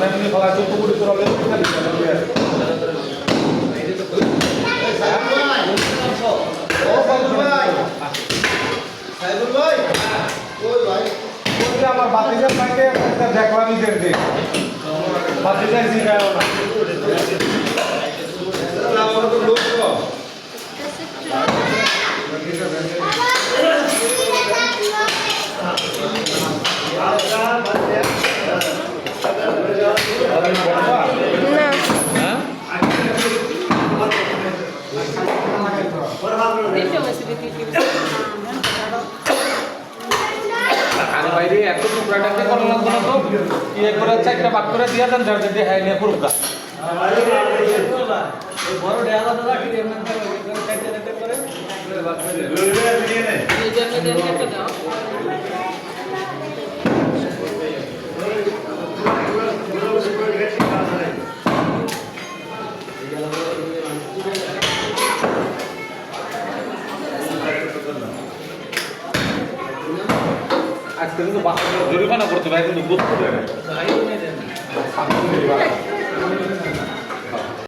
এমনি ফলা চোদ্দ কোটি তোরা আমার বাতিজার ব্যাংকে দেখলাম ঈদের দিন বাতিজার জিগায় না বাইরে এত টুকরাটাকে করা লাগবে না তো ইয়ে করে চারটা বাদ করে দিয়া দেন যার যদি হ্যাঁ নিয়ে পুরুকা বড় ডেলা দাদা কি এমন করে বাদ করে আজকে কিন্তু জরিমানা করতে ভাই কিন্তু বুঝতে দেয়